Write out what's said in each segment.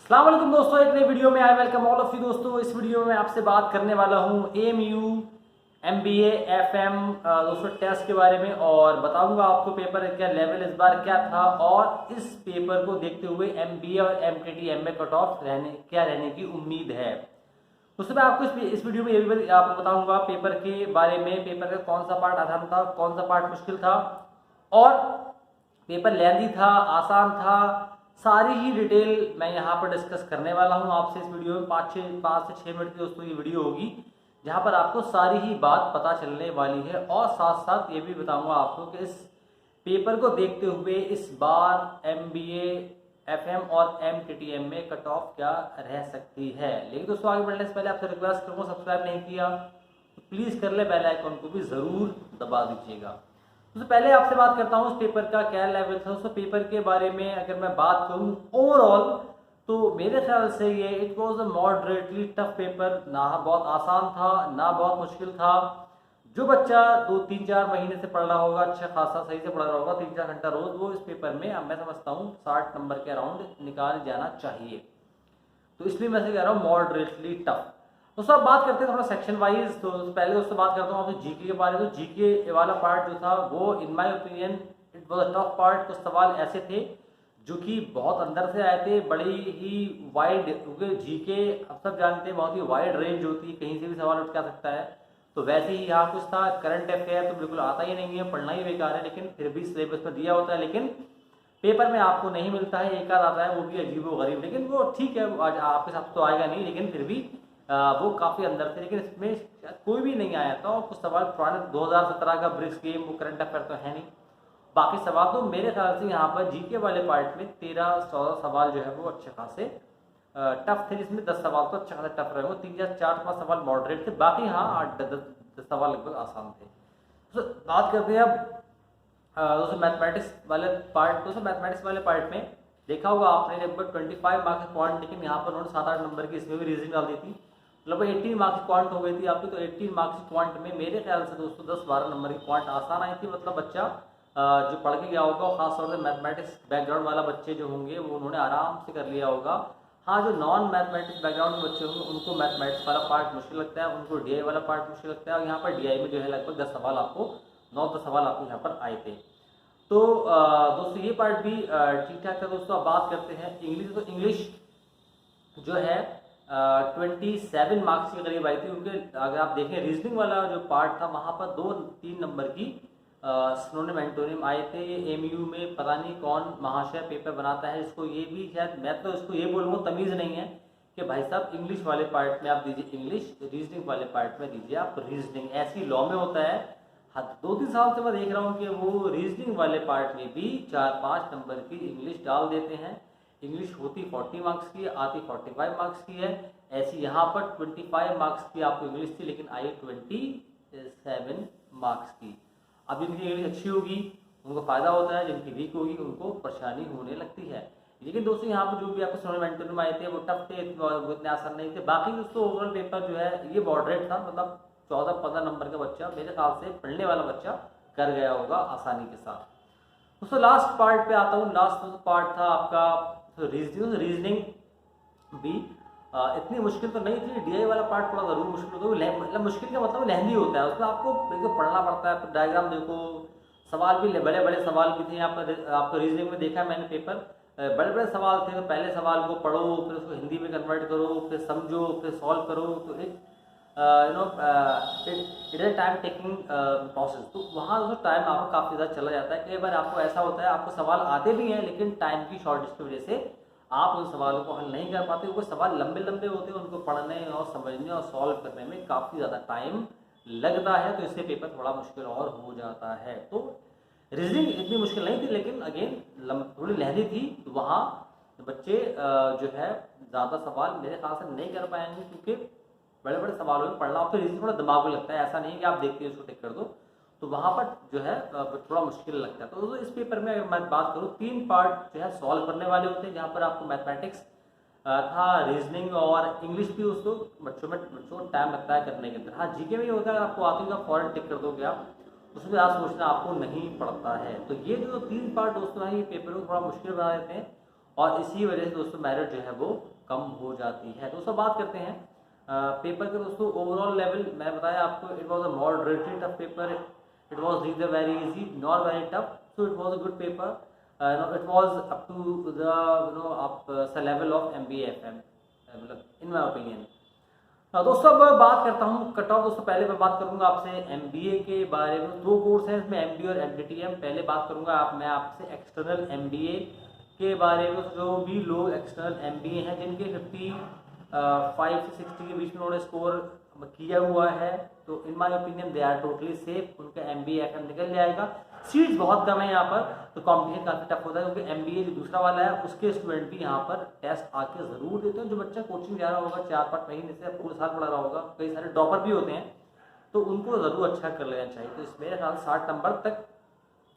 अस्सलाम वालेकुम दोस्तों, एक नई वीडियो में I welcome all of you. दोस्तों इस वीडियो में मैं आपसे बात करने वाला हूँ AMU MBA FM दोस्तों टेस्ट के बारे में और बताऊंगा आपको पेपर क्या लेवल इस बार क्या था और इस पेपर को देखते हुए MBA और MTT MA कट ऑफ रहने की उम्मीद है। दोस्तों मैं आपको इस वीडियो में ये भी आपको बताऊंगा पेपर के बारे में, पेपर का कौन सा पार्ट आसान था, कौन सा पार्ट मुश्किल था और पेपर लेंदी था, आसान था, सारी ही डिटेल मैं यहाँ पर डिस्कस करने वाला हूँ आपसे इस वीडियो में। 5 से 6 मिनट की दोस्तों ये वीडियो होगी जहाँ पर आपको सारी ही बात पता चलने वाली है और साथ साथ ये भी बताऊंगा आपको कि इस पेपर को देखते हुए इस बार MBA FM और MTT MA कट ऑफ क्या रह सकती है। लेकिन दोस्तों आगे बढ़ने से पहले आपसे रिक्वेस्ट करूँगा, सब्सक्राइब नहीं किया तो प्लीज़ कर ले, बेल आइकन को भी ज़रूर दबा दीजिएगा। तो पहले आपसे बात करता हूँ उस पेपर का क्या लेवल था। उस पेपर के बारे में अगर मैं बात करूँ ओवरऑल तो मेरे ख्याल से ये it was a moderately tough paper. ना बहुत आसान था ना बहुत मुश्किल था। जो बच्चा 2-3-4 महीने से पढ़ रहा होगा, अच्छा खासा सही से पढ़ रहा होगा 3-4 घंटा रोज, वो इस पेपर में मैं समझता हूँ 60 नंबर के अराउंड निकाल जाना चाहिए। तो इसलिए मैं से कह रहा हूँ मॉडरेटली टफ। दोस्तों अब बात करते हैं थोड़ा सेक्शन वाइज। तो पहले दोस्तों बात करता हूँ आपसे जीके के बारे में। तो जीके वाला पार्ट जो था वो इन my opinion it was a tough part. कुछ सवाल ऐसे थे जो कि बहुत अंदर से आए थे, बड़ी ही वाइड, क्योंकि जीके अब सब जानते हैं बहुत ही वाइड रेंज होती है, कहीं से भी सवाल उठ सकता है। तो वैसे ही यहाँ कुछ था। करंट अफेयर तो बिल्कुल आता ही नहीं है, पढ़ना ही बेकार है, लेकिन फिर भी सिलेबस में दिया होता है, लेकिन पेपर में आपको नहीं मिलता है। एक आध आता है, वो भी अजीब गरीब, लेकिन वो ठीक है, आज आपके साथ तो आएगा नहीं, लेकिन फिर भी वो काफ़ी अंदर थे। लेकिन इसमें कोई भी नहीं आया था और कुछ सवाल पुराने 2017 का ब्रिक्स गेम, वो करंट अफेयर तो है नहीं। बाकी सवाल तो मेरे ख्याल से यहाँ पर जीके वाले पार्ट में 13-14 सवाल जो है वो अच्छे खासे टफ थे, जिसमें 10 सवाल तो अच्छा खासा टफ रहे। 3-4-5 सवाल मॉडरेट थे, बाकी हाँ 8-10 सवाल लगभग आसान थे। तो बात करते हैं अब दोस्तों मैथमेटिक्स वाले पार्ट। दोस्तों मैथमेटिक्स वाले पार्ट में देखा होगा आपने लगभग 25 मार्क्स क्वांट, लेकिन यहाँ पर उन्होंने 7-8 नंबर की इसमें भी रीजनिंग डाल दी थी। लगभग 18 मार्क्स क्वांट हो गई थी आपकी। तो 18 मार्क्स क्वांट में मेरे ख्याल से दोस्तों 10-12 नंबर की क्वांट आसान आई थी। मतलब बच्चा जो पढ़ के गया होगा, और खासतौर से मैथमेटिक्स बैकग्राउंड वाला बच्चे जो होंगे वो उन्होंने आराम से कर लिया होगा। हाँ, जो नॉन मैथमेटिक्स बैकग्राउंड के बच्चे होंगे उनको मैथमेटिक्स वाला पार्ट मुश्किल लगता है, उनको DI वाला पार्ट मुश्किल लगता है। और यहाँ पर DI में जो है लगभग 10 सवाल आपको 9-10 सवाल आपको यहाँ पर आए थे। तो दोस्तों ये पार्ट भी ठीक ठाक था। दोस्तों अब बात करते हैं इंग्लिश। तो इंग्लिश जो है 27 मार्क्स के करीब आई थी, क्योंकि अगर आप देखें रीजनिंग वाला जो पार्ट था वहाँ पर 2-3 नंबर की सिनोनिम एंटोनिम आए थे। ये AMU में पता नहीं कौन महाशय पेपर बनाता है इसको, ये भी शायद, मैं तो इसको ये बोलूँगा तमीज़ नहीं है कि भाई साहब इंग्लिश वाले पार्ट में आप दीजिए इंग्लिश, रीजनिंग वाले पार्ट में दीजिए आप रीजनिंग। ऐसी लॉ में होता है। हाँ, 2-3 साल से मैं देख रहा हूँ कि वो रीजनिंग वाले पार्ट में भी 4-5 नंबर की इंग्लिश डाल देते हैं। इंग्लिश होती 40 मार्क्स की, आती 45 मार्क्स की है। ऐसी यहाँ पर 25 मार्क्स की आपको इंग्लिश थी, लेकिन आई 27 मार्क्स की। अब जिनकी इंग्लिश अच्छी होगी उनको फायदा होता है, जिनकी वीक होगी उनको परेशानी होने लगती है। लेकिन दोस्तों यहाँ पर जो भी आपको सिनोनिम एंटोनिम आए थे वो टफ थे, इतने आसान नहीं थे। बाकी दोस्तों ओवरऑल पेपर जो है ये मॉडरेट था। मतलब 14-15 नंबर का बच्चा, मेरे ख्याल से पढ़ने वाला बच्चा कर गया होगा आसानी के साथ। दोस्तों लास्ट पार्ट पे आता हूँ। लास्ट पार्ट था आपका रीजनिंग भी इतनी मुश्किल तो नहीं थी। DI वाला पार्ट थोड़ा जरूर मुश्किल होता है। मतलब मुश्किल का मतलब लेंदी होता है, उसमें आपको देखो पढ़ना पड़ता है, डायग्राम देखो, सवाल भी बड़े बड़े सवाल भी थे। यहाँ पर आपको रीजनिंग में देखा मैंने पेपर, बड़े बड़े सवाल थे। तो पहले सवाल को पढ़ो, फिर उसको हिंदी में कन्वर्ट करो, फिर समझो, फिर सॉल्व करो। तो एक it is time taking process. तो वहाँ जो टाइम आपको काफ़ी ज़्यादा चला जाता है। कई बार आपको ऐसा होता है आपको सवाल आते भी हैं, लेकिन टाइम की शॉर्टेज की वजह से आप उन सवालों को हल नहीं कर पाते, क्योंकि सवाल लंबे लंबे होते हैं, उनको पढ़ने और समझने और सॉल्व करने में काफ़ी ज़्यादा टाइम लगता है। तो इससे पेपर थोड़ा मुश्किल और हो जाता है। तो रीजनिंग इतनी मुश्किल नहीं थी, लेकिन अगेन थोड़ी लहरी थी। तो वहाँ बच्चे जो है ज़्यादा सवाल मेरे ख्याल से नहीं कर पाएंगे, क्योंकि बड़े बड़े सवालों में पढ़ना, फिर रीजनिंग थोड़ा दिमाग में लगता है। ऐसा नहीं कि आप देखते हैं उसको टिक कर दो, तो वहाँ पर जो है थोड़ा मुश्किल लगता है। तो इस पेपर में अगर मैं बात करूँ 3 पार्ट जो है सॉल्व करने वाले होते हैं, जहाँ पर आपको मैथमेटिक्स था, रीजनिंग और इंग्लिश भी उसको बच्चों को टाइम लगता है करने के अंदर। हाँ, जीके में ये होता है आपको आती होगा फॉरन टिक कर दोगे आप, उसमें आप सोचना आपको नहीं पड़ता है। तो ये जो 3 पार्ट दोस्तों हैं ये पेपर को थोड़ा मुश्किल बना देते हैं। और इसी वजह से दोस्तों मेरिट जो है वो कम हो जाती है। दोस्तों बात करते हैं पेपर के दोस्तों ओवरऑल लेवल। मैं बताया आपको it was a moderately tough paper, it was neither very easy not very tough, so it was a good paper, it was up to the आप लेवल ऑफ MBA FM, मतलब इन my opinion. दोस्तों अब बात करता हूँ cut off. दोस्तों पहले मैं बात करूंगा आपसे MBA के बारे में। 2 कोर्स हैं इसमें, MBA और MDTM। पहले बात करूंगा मैं आपसे एक्सटर्नल MBA के बारे में। जो भी लोग एक्सटर्नल MBA हैं जिनके 55 से 60 के बीच में उन्होंने स्कोर किया हुआ है, तो in my opinion they are totally safe, उनका MBA FM निकल जाएगा। सीट्स बहुत कम है यहाँ पर, तो कॉम्पिटिशन काफ़ी टफ होता है, क्योंकि MBA जो दूसरा वाला है उसके स्टूडेंट भी यहाँ पर टेस्ट आके ज़रूर देते हैं। जो बच्चा कोचिंग जा रहा होगा 4-5 महीने से, पूरे साल पढ़ा रहा होगा, कई सारे ड्रॉपर भी होते हैं, तो उनको ज़रूर अच्छा कर लेना चाहिए। तो इस मेरे ख्याल 60 नंबर तक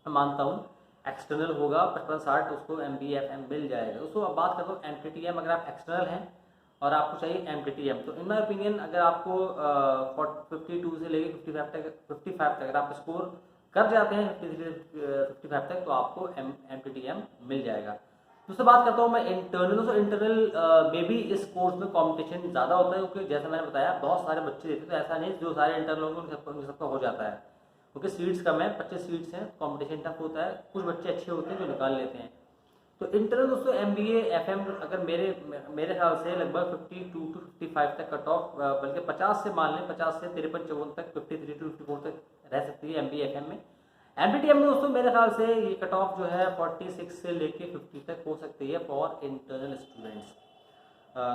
मानता हूँ एक्सटर्नल होगा, 55-60 उसको MBA FM मिल जाएगा। दोस्तों अब बात करता हूँ MTTM। अगर आप एक्सटर्नल हैं और आपको चाहिए MTTM, तो इन माई ओपिनियन अगर आपको 52 से लेके 55 तक अगर आप स्कोर कर जाते हैं 55 तक, तो आपको MTTM मिल जाएगा। दूसरी बात करता हूँ मैं इंटरनल। तो इंटरनल में भी इस कोर्स में कंपटीशन ज़्यादा होता है, क्योंकि जैसे मैंने बताया बहुत सारे बच्चे देते हैं, तो ऐसा नहीं जो सारे इंटरनल होंगे उन सबका हो जाता है, क्योंकि सीट्स कम है, 25 सीट्स हैं, कंपटीशन टफ होता है। कुछ बच्चे अच्छे होते हैं जो निकाल लेते हैं। तो इंटरनल दोस्तों MBA FM अगर मेरे ख्याल से लगभग 52 to 55 तक कट ऑफ, बल्कि 50 से मान लें, 50 से 53-54 तक, 53 to 54 तक रह सकती है MBA FM में। MTTM में दोस्तों मेरे ख्याल से ये कट ऑफ जो है 46 से लेके 50 तक हो सकती है फॉर इंटरनल स्टूडेंट्स।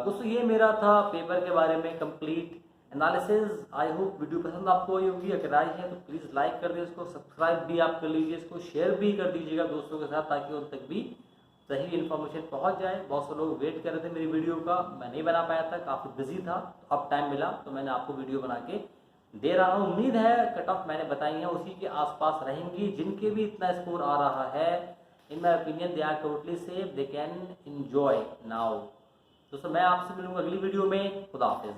दोस्तों ये मेरा था पेपर के बारे में complete analysis. I hope video पसंद आपको आई होगी। अगर आई है तो प्लीज़ लाइक कर दीजिए इसको, सब्सक्राइब भी आप कर लीजिए, इसको शेयर भी कर दीजिएगा दोस्तों के साथ, ताकि उन तक भी सही इन्फॉर्मेशन पहुंच जाए। बहुत से लोग वेट कर रहे थे मेरी वीडियो का, मैं नहीं बना पाया था, काफ़ी बिजी था, तो अब टाइम मिला तो मैंने आपको वीडियो बना के दे रहा हूँ। उम्मीद है कट ऑफ मैंने बताई है उसी के आसपास रहेंगी। जिनके भी इतना स्कोर आ रहा है, in my opinion they are totally safe, they can enjoy now. दोस्तों मैं आपसे मिलूंगा अगली वीडियो में। खुदा हाफिज़।